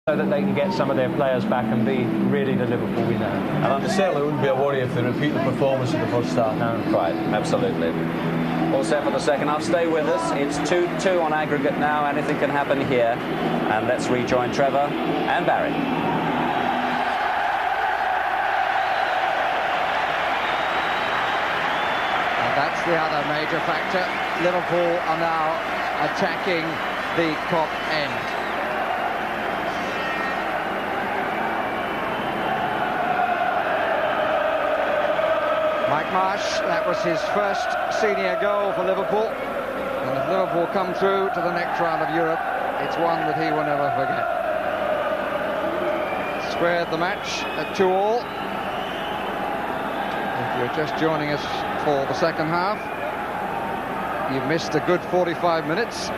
so that they can get some of their players back and be really the Liverpool we know. And I certainly wouldn't be a worry if they repeat the performance of the first half. No. Quite, absolutely. All set for the second half. Stay with us. It's 2-2 on aggregate now. Anything can happen here. And let's rejoin Trevor and Barry. And that's the other major factor. Liverpool are now attacking the Kop end. Mike Marsh, that was his first senior goal for Liverpool, and if Liverpool come through to the next round of Europe, it's one that he will never forget. Squared the match at 2-2. If you're just joining us for the second half, you've missed a good 45 minutes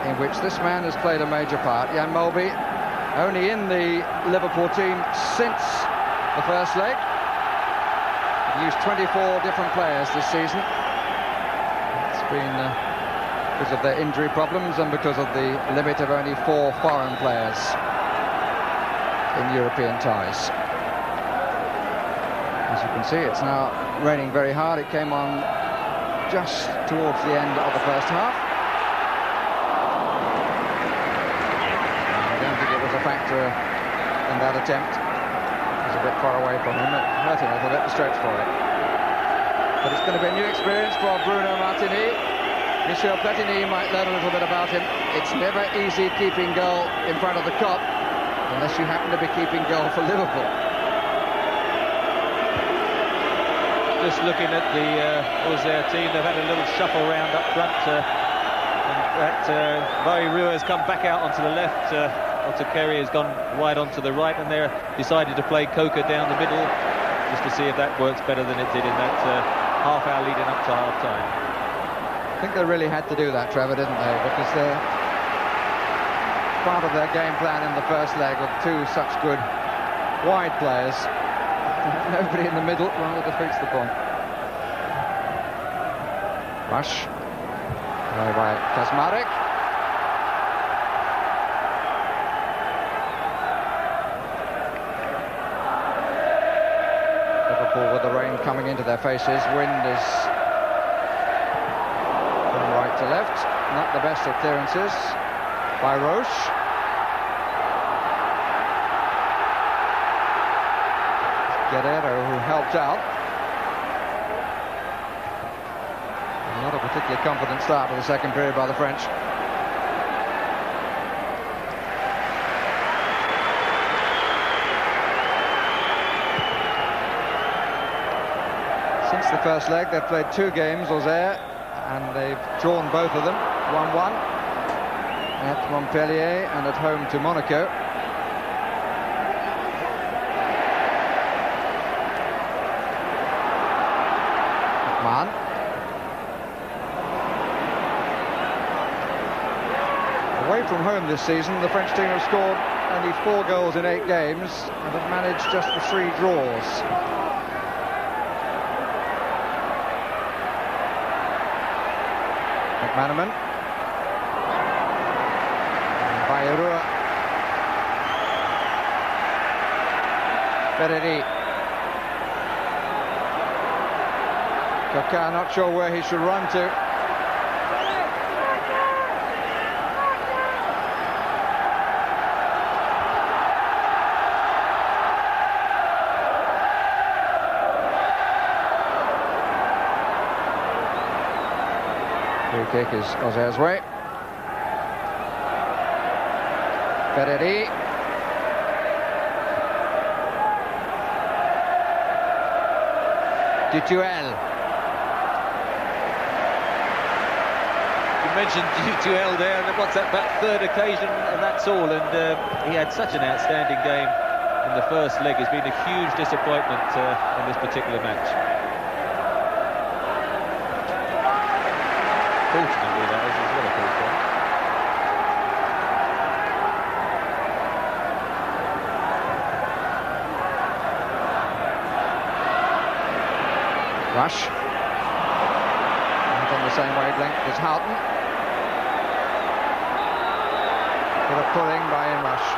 in which this man has played a major part. Jan Mulby, only in the Liverpool team since the first leg. Used 24 different players this season. It's been because of their injury problems and because of the limit of only 4 foreign players in European ties. As you can see, it's now raining very hard. It came on just towards the end of the first half. I don't think it was a factor in that attempt. A bit far away from him, it hurt him a little bit to stretch for it. But it's going to be a new experience for Bruno Martini. Michel Platini might learn a little bit about him. It's never easy keeping goal in front of the Kop, unless you happen to be keeping goal for Liverpool. Just looking at the Auxerre team, they've had a little shuffle round up front. Roux has come back out onto the left. Kerry has gone wide onto the right, and they're decided to play Coker down the middle just to see if that works better than it did in that half hour leading up to half time. I think they really had to do that, Trevor, didn't they? Because part of their game plan in the first leg with 2 such good wide players. Nobody in the middle rather defeats the point. Rush away by Kazmarek. With the rain coming into their faces, wind is from right to left. Not the best of clearances by Roux. Guerrero, who helped out. Not a particularly confident start to the second period by the French. Since the first leg, they've played 2 games, Auxerre, and they've drawn both of them, 1-1 at Montpellier and at home to Monaco. McMahon. Away from home this season, the French team have scored only 4 goals in 8 games and have managed just the 3 draws. McManaman. Bayrou. Ferreri. Kaká not sure where he should run to. Free kick is Auxerre's way. Ferreri. Dutuel. You mentioned Dutuel there, and what's that, about 3rd occasion, and that's all. And he had such an outstanding game in the first leg. It's been a huge disappointment in this particular match. Fortunately, that is as well a full point. Rush. Not on the same wavelength as Houghton. Bit of pulling by Inrush.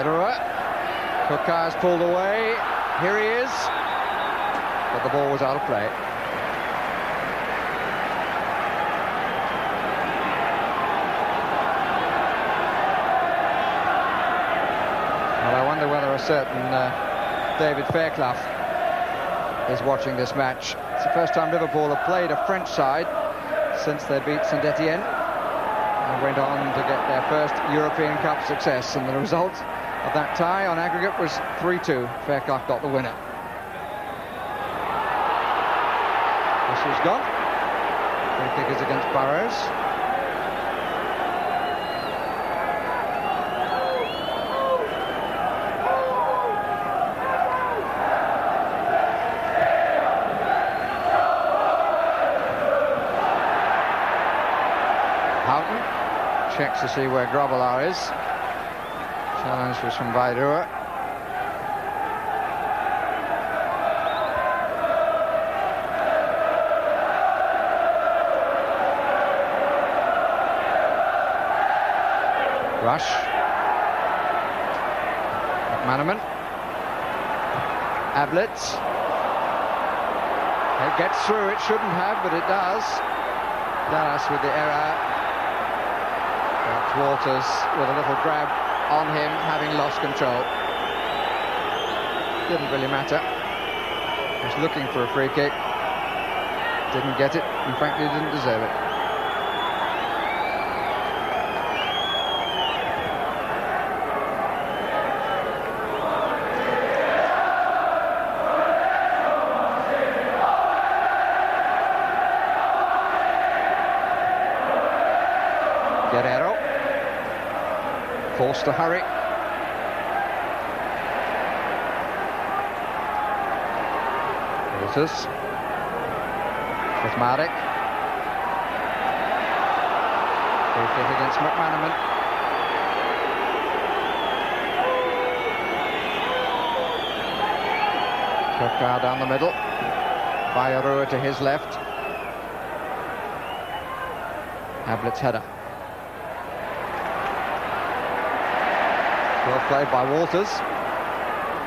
Roux. Cook's pulled away. Here he is. But the ball was out of play. Well, I wonder whether a certain David Fairclough is watching this match. It's the first time Liverpool have played a French side since they beat Saint-Etienne and went on to get their first European Cup success, and the result of that tie on aggregate was 3-2. Fairclough got the winner. Whistle's gone. Free kick is against Burrows. Houghton checks to see where Grobbelaar is. Challenge was from Valente. Rush. McManaman. Ablett. It gets through. It shouldn't have, but it does. Dallas with the error. That's Walters with a little grab on him, having lost control. Didn't really matter. He was looking for a free kick. Didn't get it. In fact, he didn't deserve it. Guerrero. Forced to hurry. Walters. With Marek. Free kick against McManaman. Cook down the middle. Valente to his left. Ablett's header. Well played by Walters.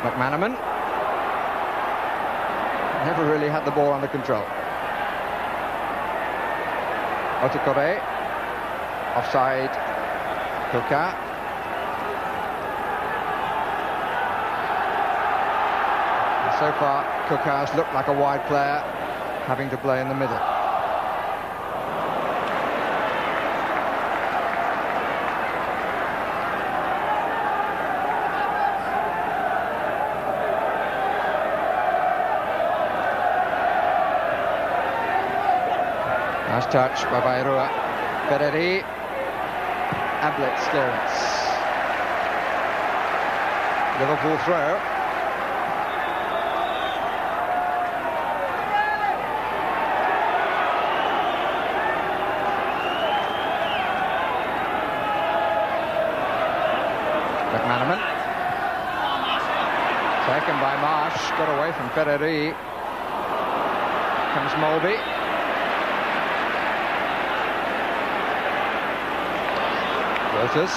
McManaman never really had the ball under control. Otakore. Offside. Cook. So far, Cook has looked like a wide player, having to play in the middle. Nice touch by Valente. Ferreri. Ablett's clearance. Liverpool throw. McManaman. Taken by Marsh. Got away from Ferreri. Comes Mulby. Walters.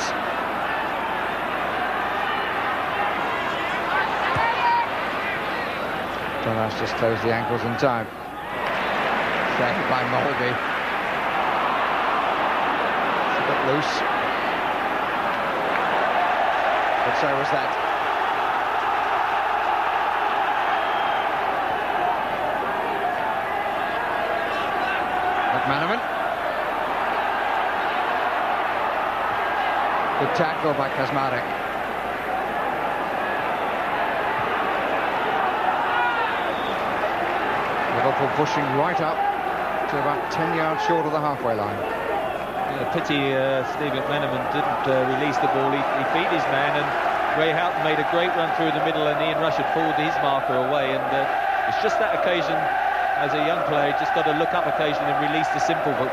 Souness just closed the ankles in time. Saved by Mulby. It's a bit loose. But so was that. McManaman. Good tackle by Kaczmarek. Liverpool pushing right up to about 10 yards short of the halfway line. Pity Steve McManaman didn't release the ball. He beat his man, and Ray Houghton made a great run through the middle, and Ian Rush had pulled his marker away, and it's just that occasion as a young player, just got to look up occasionally and release the simple ball.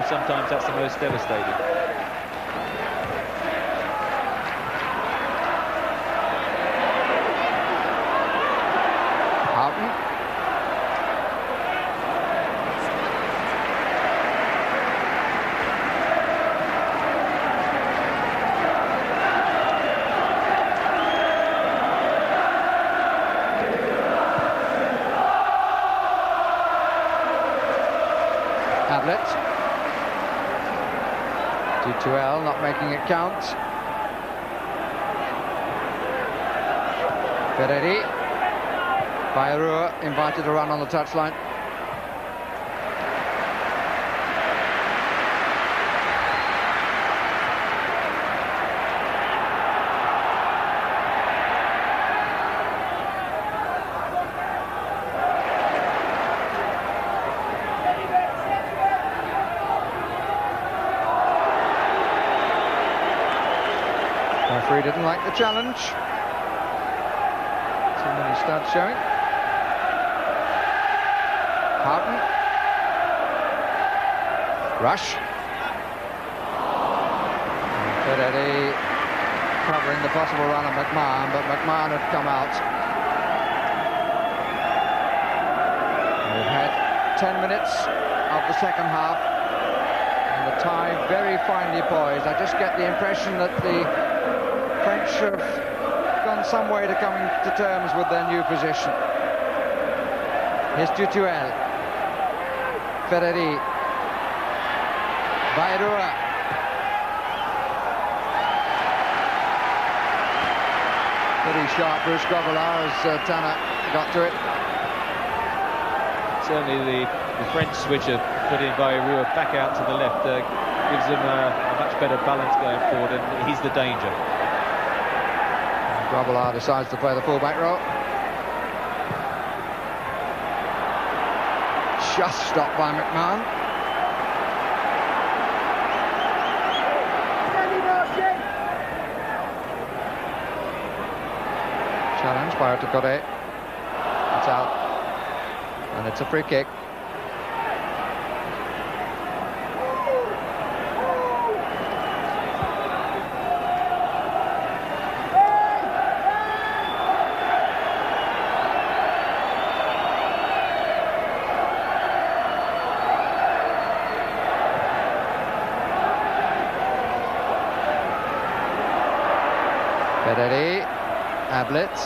Sometimes that's the most devastating. D2L not making it count. Ferretti by Roux, invited to run on the touchline. Referee didn't like the challenge. Too many studs showing. Houghton. Rush. Ferretti covering the possible run of McMahon, but McMahon had come out. We've had 10 minutes of the second half, and the tie very finely poised. I just get the impression that the French have gone some way to coming to terms with their new position. Here's D2L. Ferretti. Bayrou. Pretty sharp Bruce Grobbelaar as Tanner got to it. Certainly the French switcher put in Bayrou back out to the left gives them a much better balance going forward, and he's the danger. Grobbelaar decides to play the full-back role. Just stopped by McMahon. Challenge by Otukore. It's out. And it's a free kick. Ferretti, Ablett.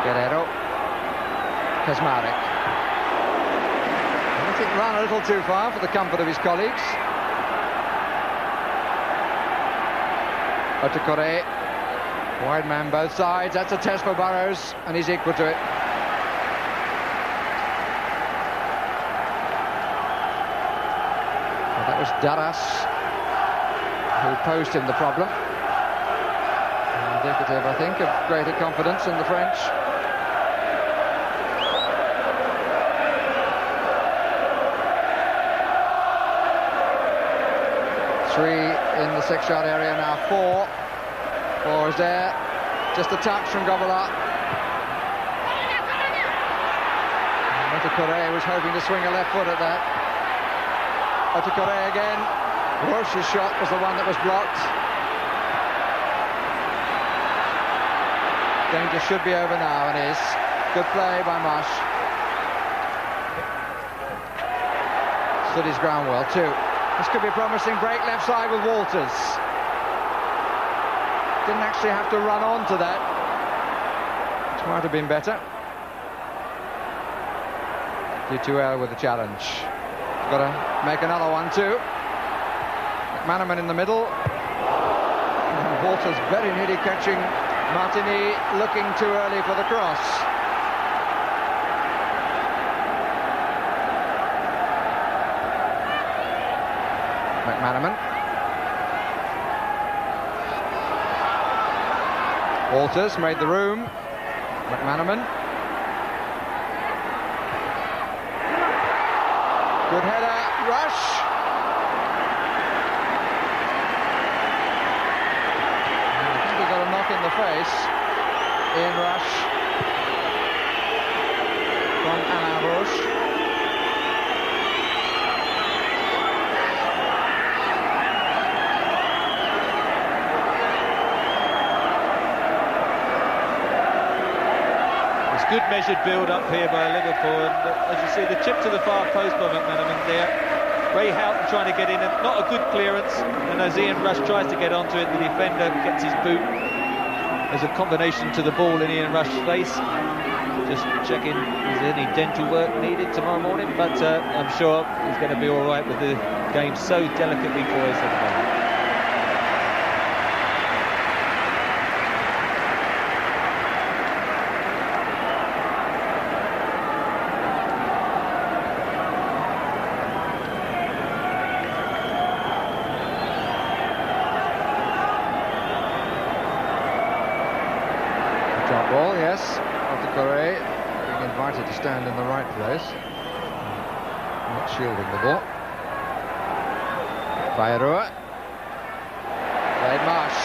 Guerrero. Kaczmarek. I think ran a little too far for the comfort of his colleagues. Otukore. Wide man both sides. That's a test for Burrows, and he's equal to it. That was Darras who posed him the problem. Indicative, I think, of greater confidence in the French. Three in the six-yard area now. Four. Four is there. Just a touch from Grobbelaar. Otukore was hoping to swing a left foot at that. Otukore again. Roche's shot was the one that was blocked. Danger should be over now, and is. Good play by Marsh. Stood his ground well too. This could be a promising break left side with Walters. Didn't actually have to run on to that, which might have been better. D2L with the challenge. Got to make another one too. McManaman in the middle. And Walters very nearly catching Martini, looking too early for the cross. McManaman. Walters made the room. McManaman. Good header, Rush. I think he got a knock in face. Ian Rush from Alain Roux. Good measured build-up here by Liverpool, and as you see, the chip to the far post by McManaman there. Ray Houghton trying to get in, and not a good clearance, and as Ian Rush tries to get onto it, the defender gets his boot. There's a combination to the ball in Ian Rush's face. Just checking, is there any dental work needed tomorrow morning? But I'm sure he's going to be all right with the game so delicately poised at the moment. Ball, yes. Auxerre being invited to stand in the right place. Not shielding the ball. Bayrou. Played Marsh.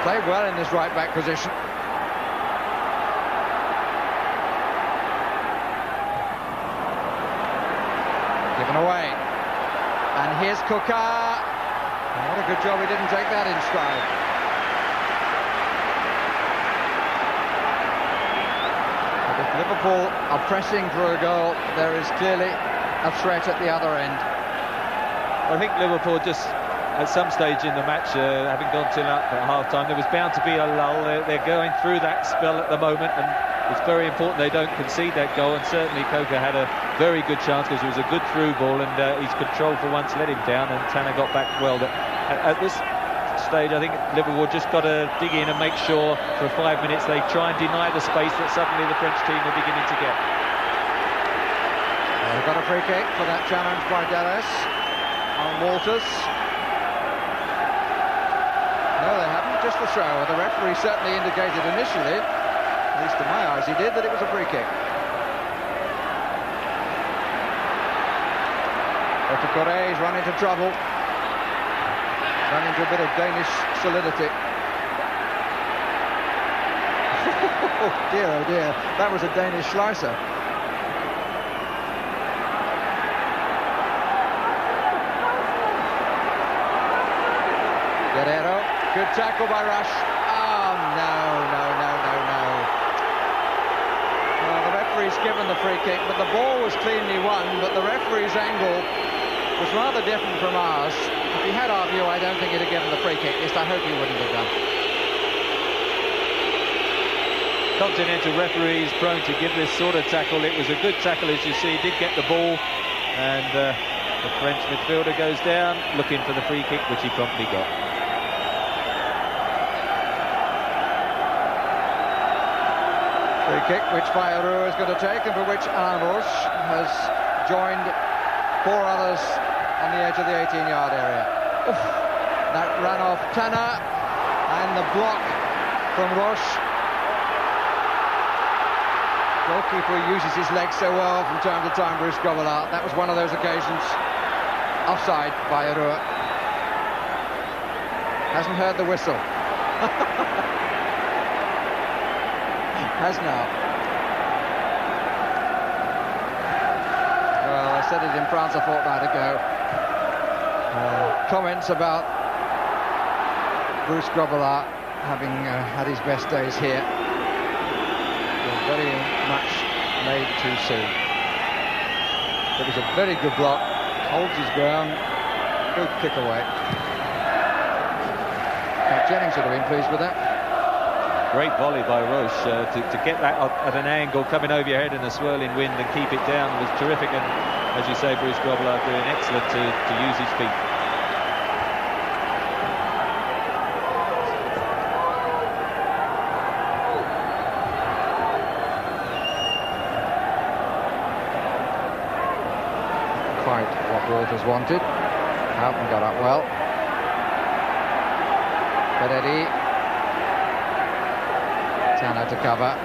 Played well in this right back position. Given away. And here's Coca. And what a good job he didn't take that in stride. Liverpool are pressing for a goal. There is clearly a threat at the other end. I think Liverpool just, at some stage in the match, having gone 2-0 up at half-time, there was bound to be a lull. They're going through that spell at the moment, and it's very important they don't concede that goal. And certainly Coca had a very good chance because it was a good through ball, and his control for once let him down, and Tanner got back well. But at this stage, I think Liverpool just got to dig in and make sure for 5 minutes they try and deny the space that suddenly the French team are beginning to get. They've got a free kick for that challenge by Dallas on Walters. No, they haven't, just the throw. The referee certainly indicated initially, at least to my eyes he did, that it was a free kick. Auxerre has run into trouble. Run into a bit of Danish solidity. Oh dear, that was a Danish slicer. Guerrero, good tackle by Rush. Oh no. Well, the referee's given the free kick, but the ball was cleanly won, but the referee's angle was rather different from ours. If he had our view, I don't think he'd have given the free kick. At least I hope he wouldn't have done. Continental referees prone to give this sort of tackle. It was a good tackle, as you see. He did get the ball, and the French midfielder goes down, looking for the free kick, which he promptly got. Free kick, which Bayrou is going to take, and for which Alain Roux has joined 4 others on the edge of the 18-yard area. Oof. That ran off Tanner, and the block from Roche. Goalkeeper uses his legs so well from time to time, Bruce Gobelart. That was one of those occasions. Offside by Roux. Hasn't heard the whistle. Has now. Well, I said it in France a fortnight ago. Comments about Bruce Gobelart having had his best days here were very much made too soon. It was a very good block, holds his ground, good kick away. Jennings would have been pleased with that. Great volley by Roche to get that at an angle, coming over your head in a swirling wind and keep it down was terrific. And as you say, Bruce Gobelart doing excellent to use his feet. Quite what Walters wanted. Houghton got up well. Peretti. Tanner to cover.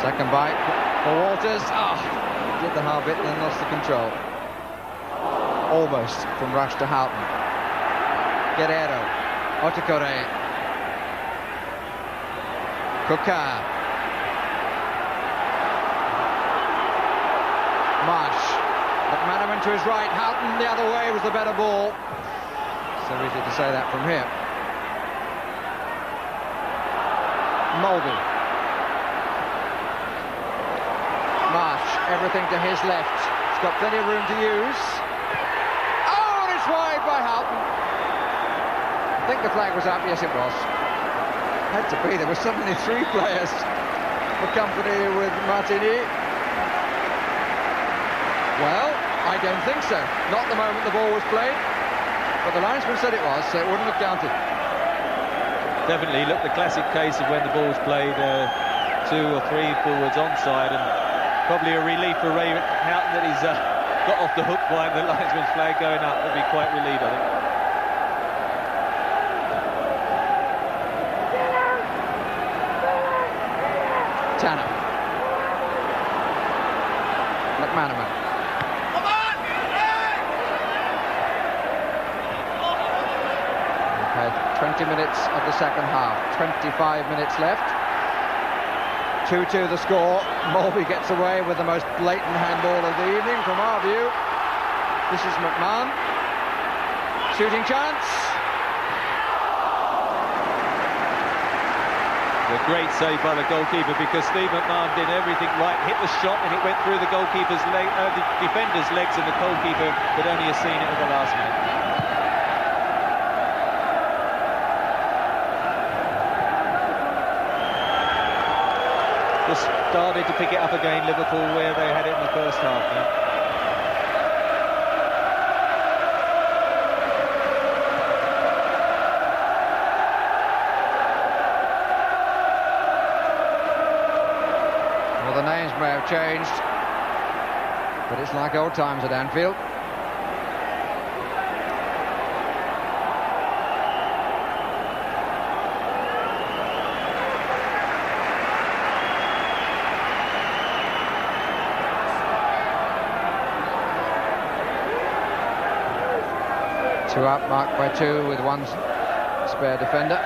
Second bite for Walters. Did the half bit and then lost the control. Almost from Rush to Houghton. Guerrero. Otakore. Kuka. Marsh. McManaman to his right. Houghton the other way was the better ball. So easy to say that from here. Mulvey. Marsh, everything to his left. He's got plenty of room to use. Oh, and it's wide by Houghton. I think the flag was up. Yes, it was. Had to be. There were suddenly 3 players for company with Martini. Well, I don't think so. Not the moment the ball was played. But the linesman said it was, so it wouldn't have counted. Definitely looked the classic case of when the ball's played 2 or 3 forwards onside, and probably a relief for Ray Houghton that he's got off the hook by the linesman's flag going up. He'll be quite relieved, I think. Tanner. McManaman. 20 minutes of the second half, 25 minutes left. 2-2 the score. Mulvey gets away with the most blatant handball of the evening from our view. This is McMahon. Shooting chance. A great save by the goalkeeper, because Steve McMahon did everything right, hit the shot and it went through the goalkeeper's leg, the defender's legs, and the goalkeeper could only have seen it at the last minute. Just started to pick it up again, Liverpool, where they had it in the first half now. Well, the names may have changed, but it's like old times at Anfield. Two up, marked by 2 with 1 spare defender.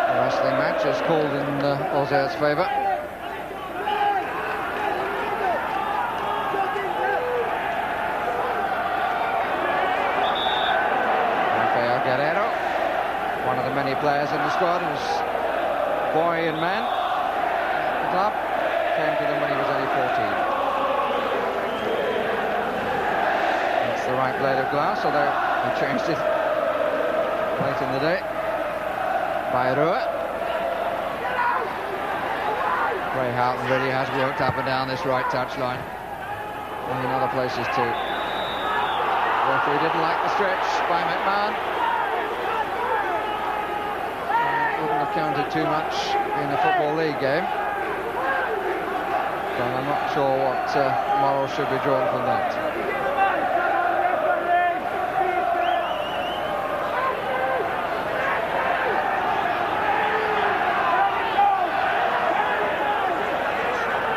The wrestling match is called in Auxerre's favour. One of the many players in the squad, who was boy and man at the club, came to them when he was only 14. It's the right blade of glass, although he changed it late in the day. By Roux. Ray Houghton really has worked up and down this right touchline, and in other places too. Referee didn't like the stretch by McMahon. Wouldn't have counted too much in a Football League game, but I'm not sure what moral should be drawn from that.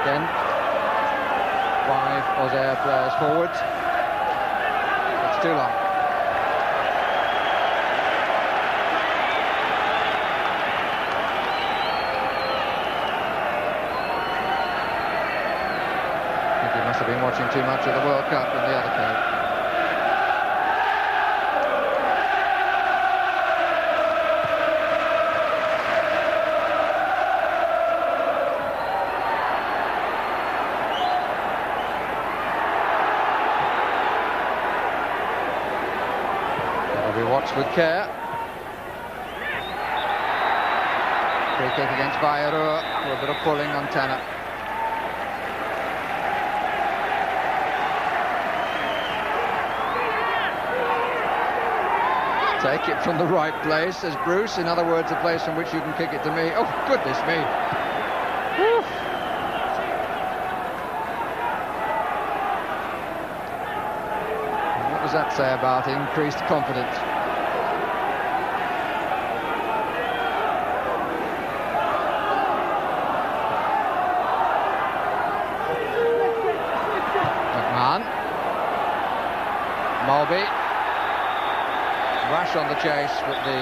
Again, 5 Auxerre players forward. It's too long. Must have been watching too much of the World Cup in the other code. It'll be watched with care. Free kick against Bayrou for a bit of pulling on Tanner. Take it from the right place, says Bruce. In other words, a place from which you can kick it to me. Oh, goodness me. Whew. What does that say about increased confidence? Mulby, rush on the chase, but the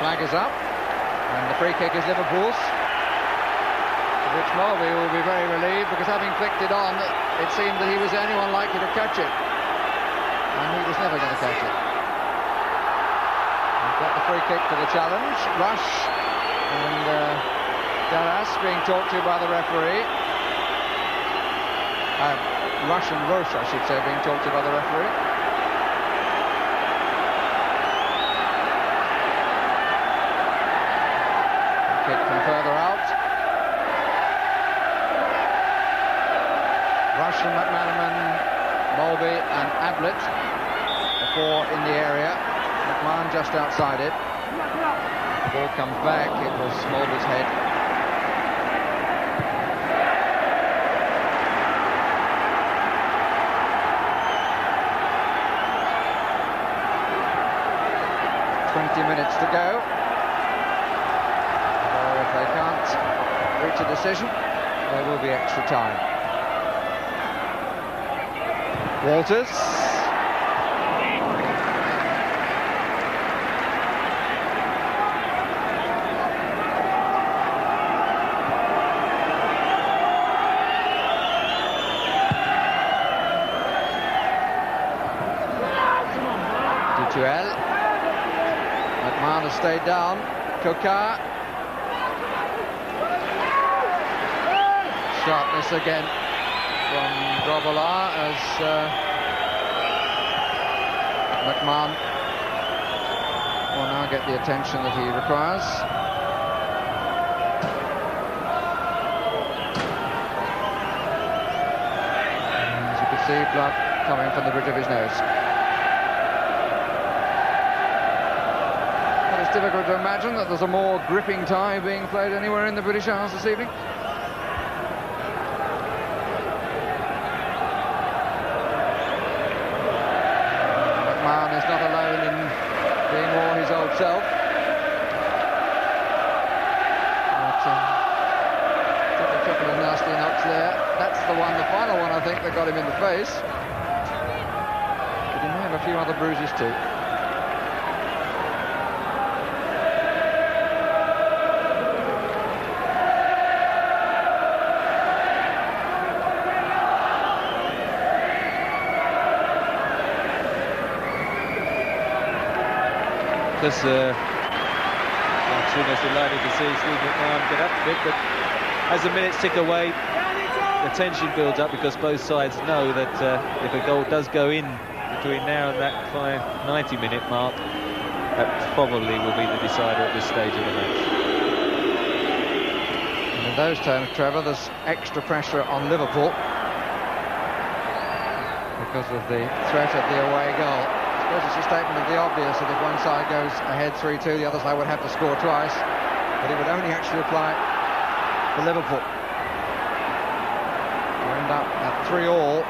flag is up, and the free kick is Liverpool's, which Mulby will be very relieved, because having flicked it on, it seemed that he was the only one likely to catch it, and he was never going to catch it. We've got the free kick for the challenge. Rush and Dallas being talked to by the referee. Rush and Roux, I should say, being talked to by the referee. Kick from further out. Rush from McManaman, Mulby and Ablett. The four in the area. McMahon just outside it. The ball comes back. It was Mulby's head. Minutes to go. If they can't reach a decision, there will be extra time. Walters. Dutuel. McMahon has stayed down. Kokar. Sharpness again from Grobbelaar as McMahon will now get the attention that he requires. As you can see, blood coming from the bridge of his nose. It's difficult to imagine that there's a more gripping tie being played anywhere in the British Isles this evening. McMahon is not alone in being more his old self. But, took a couple of nasty knocks there. That's the one, the final one, I think, that got him in the face. But he may have a few other bruises too. Souness delighted to see Steve McMahon get up a bit, but as the minutes tick away, the tension builds up, because both sides know that if a goal does go in between now and that 90-minute mark, that probably will be the decider at this stage of the match. And in those terms, Trevor, there's extra pressure on Liverpool because of the threat of the away goal. I suppose it's a statement of the obvious that if one side goes ahead 3-2, the other side would have to score twice, but it would only actually apply for Liverpool. To end up at 3-3,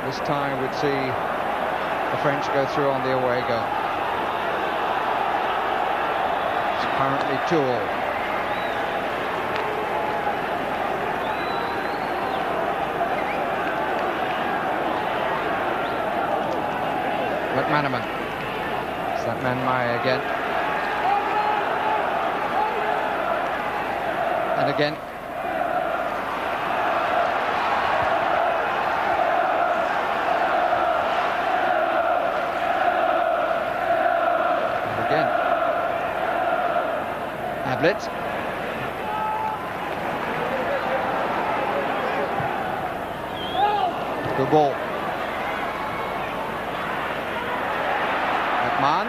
this time we'd see the French go through on the away goal. It's currently 2-2. McManaman. It's that man Maya again. And again. And again. Ablett. Good ball. McMahon.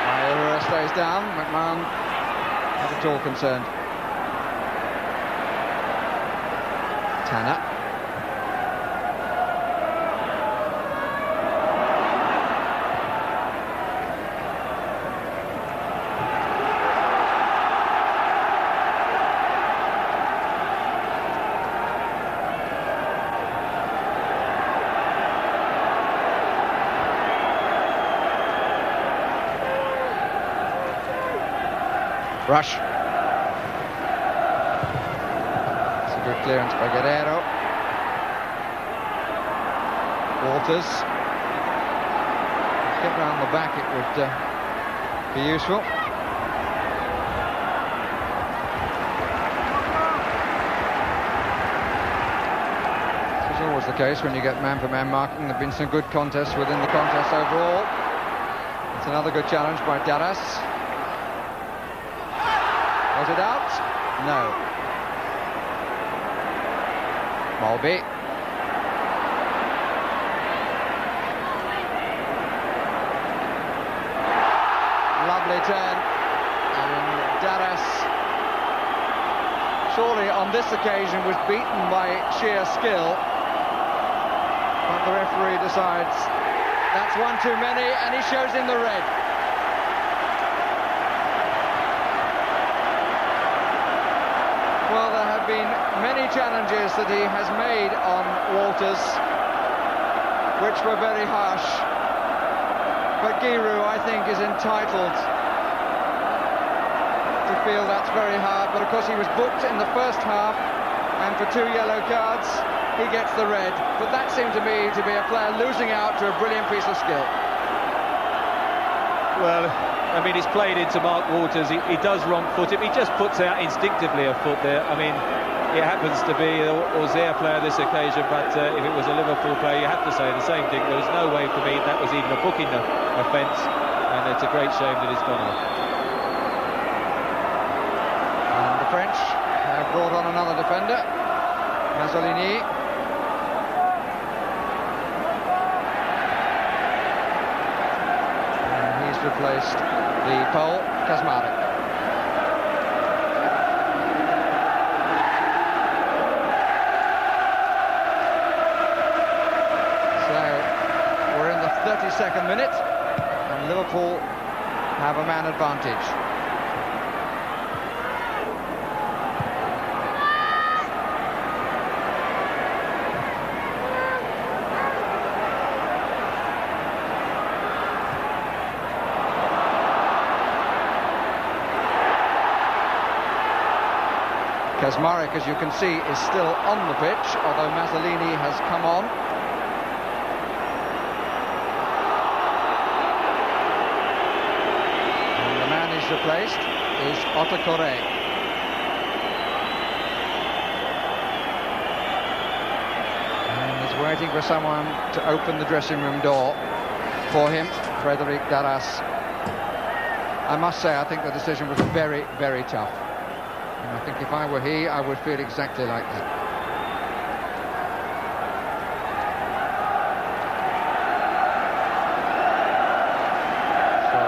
Mayer stays down. McMahon not at all concerned. Tanner. Rush. It's a good clearance by Guerrero. Walters. Get round the back, it would be useful. This is always the case when you get man-for-man marking. There have been some good contests within the contest overall. It's another good challenge by Daras. Was it out? No. Mulby. Lovely turn, and Daras surely on this occasion was beaten by sheer skill, but the referee decides that's one too many, and he shows him the red. Well, there have been many challenges that he has made on Walters, which were very harsh. But Giroud, I think, is entitled to feel that's very hard. But of course, he was booked in the first half, and for 2 yellow cards, he gets the red. But that seemed to me to be a player losing out to a brilliant piece of skill. Well, I mean, he's played into Mark Walters. He does wrong foot him. He just puts out instinctively a foot there. I mean, it happens to be an Auxerre player this occasion, but if it was a Liverpool player, you have to say the same thing. There was no way for me that was even a booking offence, and it's a great shame that it's gone off. And the French have brought on another defender, Mazzolini. And he's replaced the Pole, Kaczmarek. So we're in the 32nd minute, and Liverpool have a man advantage. Kaczmarek, as you can see, is still on the pitch, although Mazzolini has come on. And the man he's replaced is Auxerre. And he's waiting for someone to open the dressing room door for him, Frédéric Daras. I must say, I think the decision was very, very tough. And I think if I were he, I would feel exactly like that. So,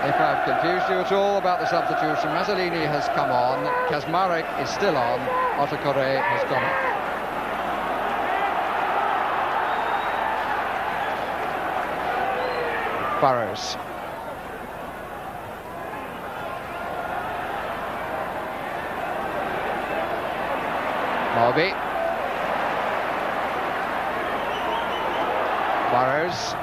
if I've confused you at all about the substitution, Mazzolini has come on, Kaczmarek is still on, Auxerre has gone off. Burrows. Mulby. Burrows.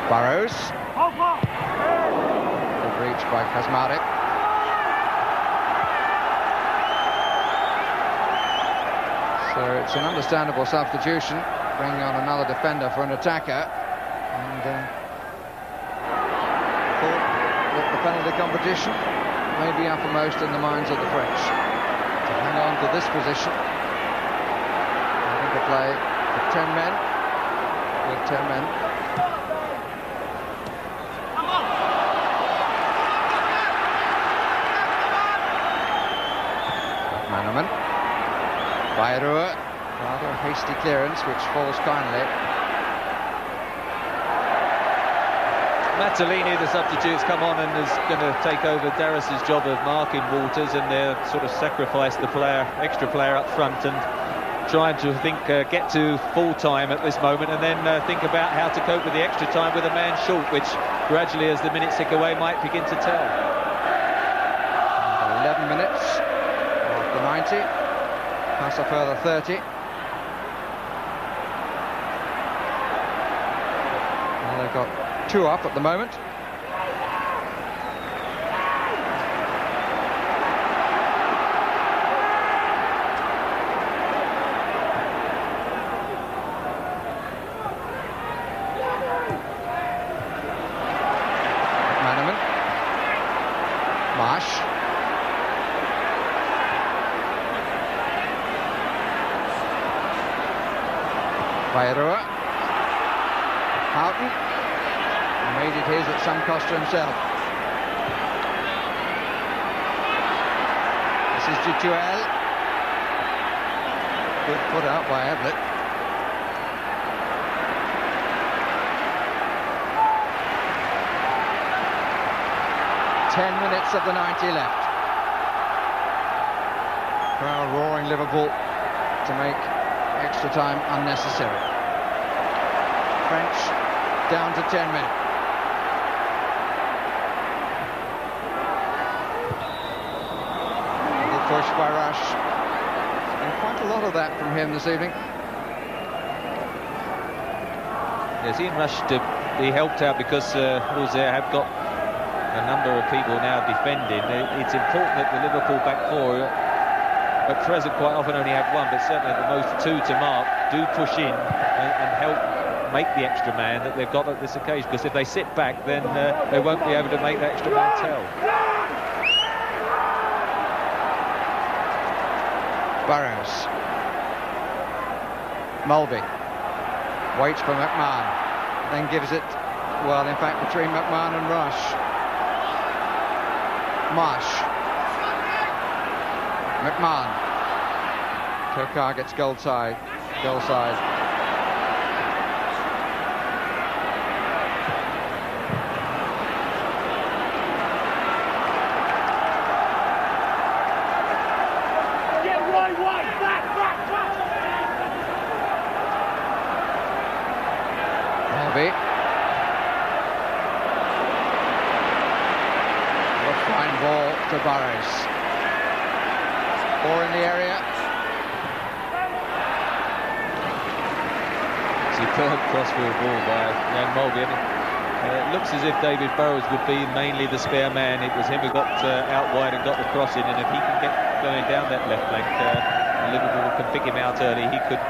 Burrows. Good reach by Kaczmarek. So it's an understandable substitution, bringing on another defender for an attacker, and thought that the penalty competition may be uppermost in the minds of the French. To hang on to this position, having to play with 10 men, with 10 men. Manoman. By Roux, rather a hasty clearance which falls kindly. Mazzolini, the substitute's come on and is going to take over Daras's job of marking Walters, and they'll sort of sacrifice the extra player up front and trying to get to full time at this moment, and then think about how to cope with the extra time with a man short, which gradually, as the minutes tick away, might begin to tell. 11 minutes after 90, plus a further 30. Well, they've got 2 up at the moment. Roux. Houghton made it his at some cost to himself. This is Dutuel. Good put out by Ablett. Ten minutes of the 90 left. Crowd roaring Liverpool to make extra time unnecessary. French down to 10 men. Little push by Rush. And quite a lot of that from him this evening. Yes, Ian Rush he helped out because Auxerre have got a number of people now defending. It's important that the Liverpool back four at present quite often only have one, but certainly at the most 2 to mark, do push in and help make the extra man that they've got at this occasion, because if they sit back, then they won't be able to make that extra man tell. Burrows. Mulvey waits for McMahon, then gives it, well, in fact, between McMahon and Rush. Marsh. McMahon. Kokar gets goal side. Harvey. What a fine ball to Burrows. 4 in the area. Superb crossfield ball by young Mulvey. It looks as if David Burrows would be mainly the spare man. It was him who got out wide and got the cross in, and if he can get going down that left flank, Liverpool can pick him out early. He could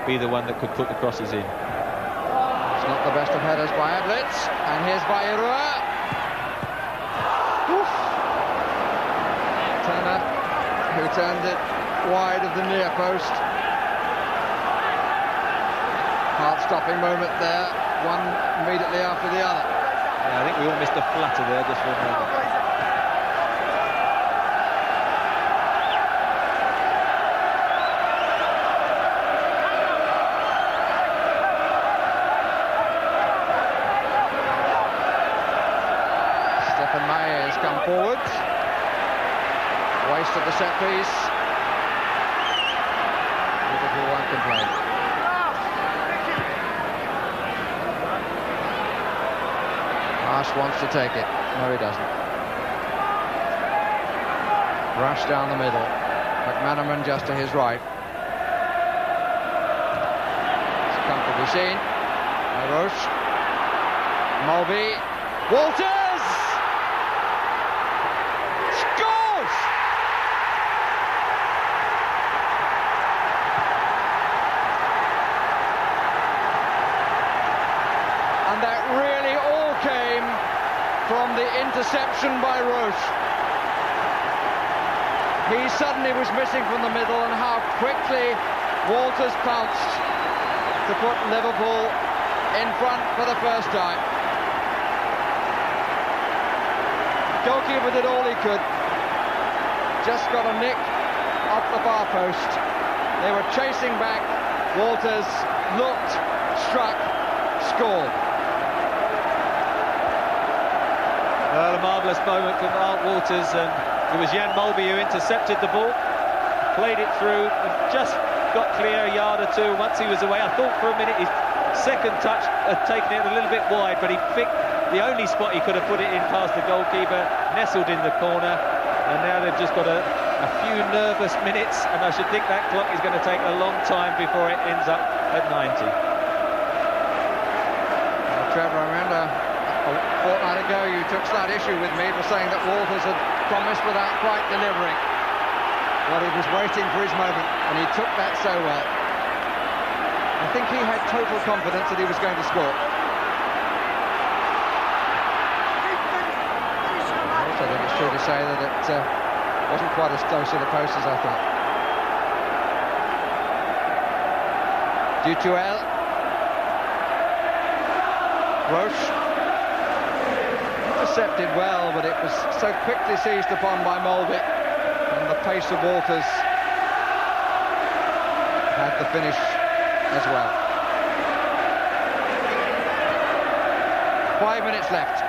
be the one that could put the crosses in. It's not the best of headers by Ablett, and here's Roux. Turner, who turned it wide of the near post. Heart-stopping moment there, one immediately after the other. Yeah, I think we all missed a flutter there just for a moment. Stephen May has come forward. Waste of the set piece. Liverpool won't complain. Rush wants to take it. No, he doesn't. Rush down the middle. McManaman just to his right. It's comfortably seen. Roche. Mulvey. Walters! Scores! And that really all came from the interception by Roche. He suddenly was missing from the middle, and how quickly Walters pounced to put Liverpool in front for the first time. Goalkeeper did all he could. Just got a nick off the far post. They were chasing back. Walters looked, struck, scored. Well, a marvellous moment from Mark Walters, and it was Jan Mulvey who intercepted the ball, played it through, and just got clear a yard or two once he was away. I thought for a minute his second touch had taken it a little bit wide, but he picked the only spot he could have put it in past the goalkeeper, nestled in the corner, and now they've just got a few nervous minutes, and I should think that clock is going to take a long time before it ends up at 90. Well, Trevor, I remember a fortnight ago you took slight issue with me for saying that Walters had promised without quite delivering. Well, he was waiting for his moment, and he took that so well. I think he had total confidence that he was going to score. I also think it's true to say that it wasn't quite as close to the post as I thought. Dutuel. Roux. Intercepted well, but it was so quickly seized upon by Mulvey. And the pace of Walters had the finish as well. 5 minutes left.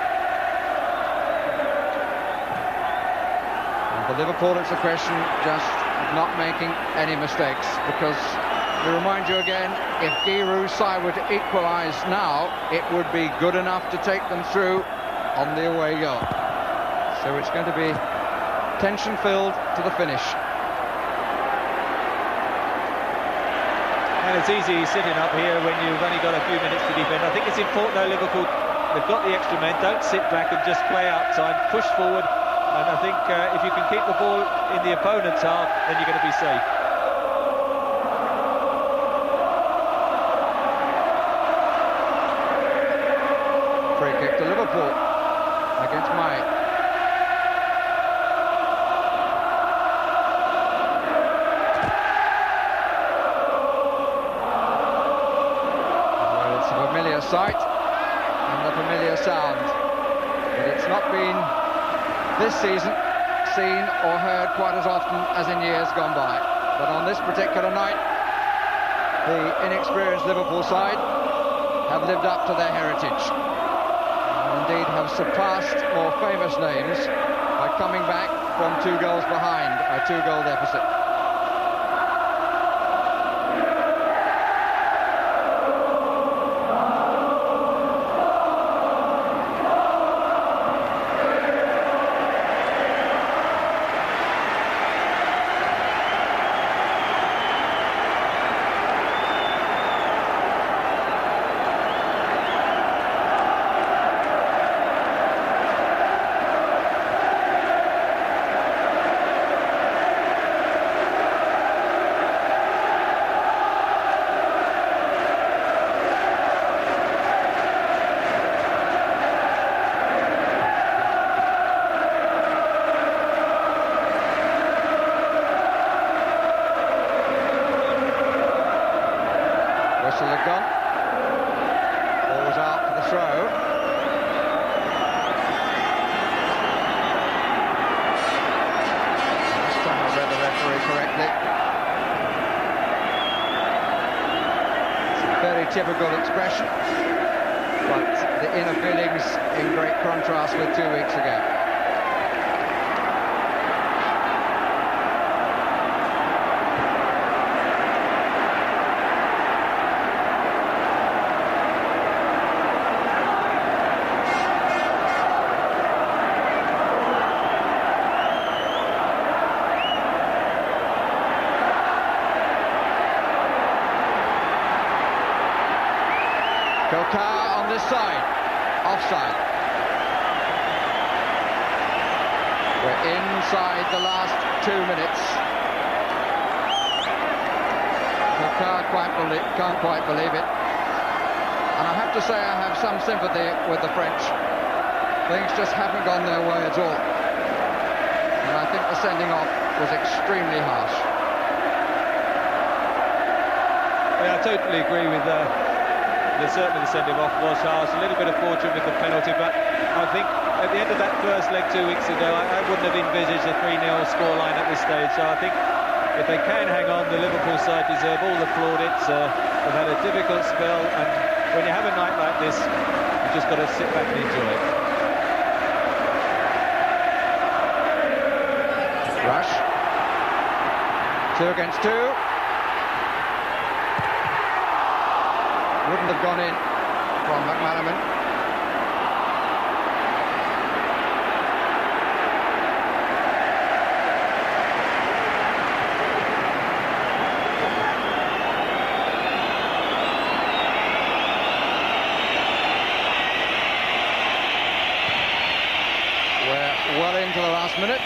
And for Liverpool, it's a question just of not making any mistakes, because to remind you again, if Giroux's side were to equalise now, it would be good enough to take them through on the away goal. So it's going to be tension-filled to the finish. And it's easy sitting up here when you've only got a few minutes to defend. I think it's important though, Liverpool, they've got the extra men, don't sit back and just play out time, push forward, and I think if you can keep the ball in the opponent's half, then you're going to be safe. Free kick to Liverpool against May. Sight and the familiar sound, but it's not been this season seen or heard quite as often as in years gone by. But on this particular night, the inexperienced Liverpool side have lived up to their heritage, and indeed have surpassed more famous names by coming back from 2 goals behind, a 2-goal deficit. Typical expression, but the inner feelings in great contrast with 2 weeks ago. On this side, offside. We're inside the last 2 minutes. Can't quite believe it. And I have to say I have some sympathy with the French. Things just haven't gone their way at all. And I think the sending off was extremely harsh. Yeah, I totally agree with certainly the sending off was harsh. A little bit of fortune with the penalty, but I think at the end of that first leg 2 weeks ago, I wouldn't have envisaged a 3-0 scoreline at this stage. So I think if they can hang on, the Liverpool side deserve all the plaudits. They've had a difficult spell, and when you have a night like this, you've just got to sit back and enjoy it. Rush. 2 against 2. wouldn't have gone in from McManaman. We're well into the last minute.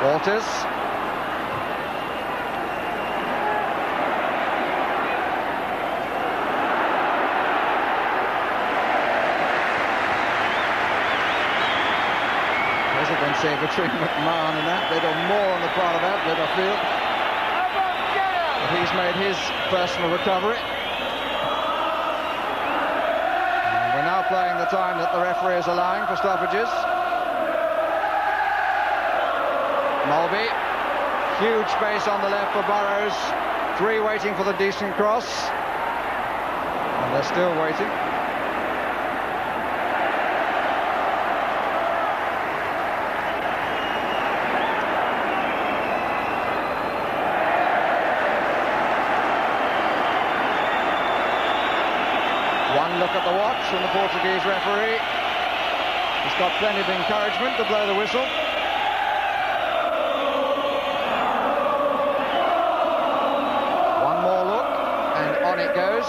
Walters. Hesitancy between McMahon and Ablett, or more on the part of Ablett, I feel. But he's made his personal recovery. And we're now playing the time that the referee is allowing for stoppages. Mulvey, huge space on the left for Burrows, 3 waiting for the decent cross, and they're still waiting. One look at the watch from the Portuguese referee. He's got plenty of encouragement to blow the whistle. It goes.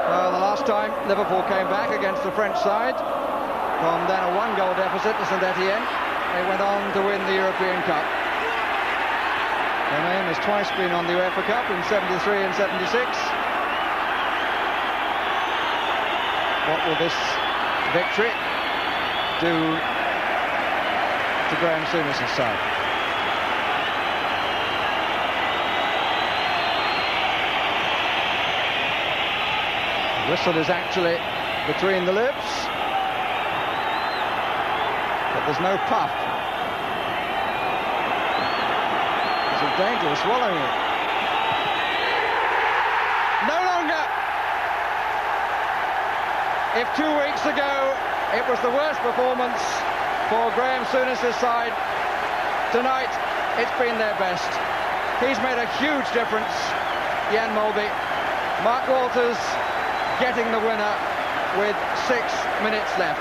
Well, the last time Liverpool came back against the French side from then a 1-goal deficit to Saint Etienne, they went on to win the European Cup. Their name has twice been on the UEFA Cup, in 73 and 76. What will this victory do to Graeme Souness' side? The whistle is actually between the lips, but there's no puff. It's a danger of swallowing it. No longer! If 2 weeks ago it was the worst performance for Graeme Souness' side, tonight it's been their best. He's made a huge difference, Jan Mulvey. Mark Walters getting the winner with 6 minutes left.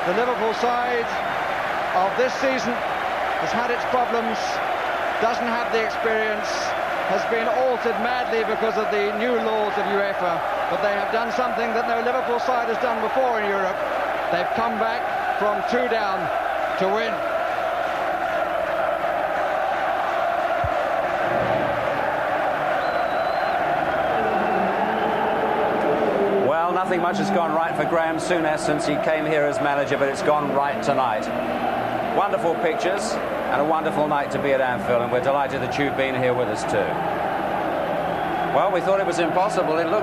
The Liverpool side of this season has had its problems, doesn't have the experience, has been altered madly because of the new laws of UEFA, but they have done something that no Liverpool side has done before in Europe. They've come back from 2 down to win. Well, nothing much has gone right for Graeme Souness since he came here as manager, but it's gone right tonight. Wonderful pictures and a wonderful night to be at Anfield, and we're delighted that you've been here with us too. Well, we thought it was impossible. It looks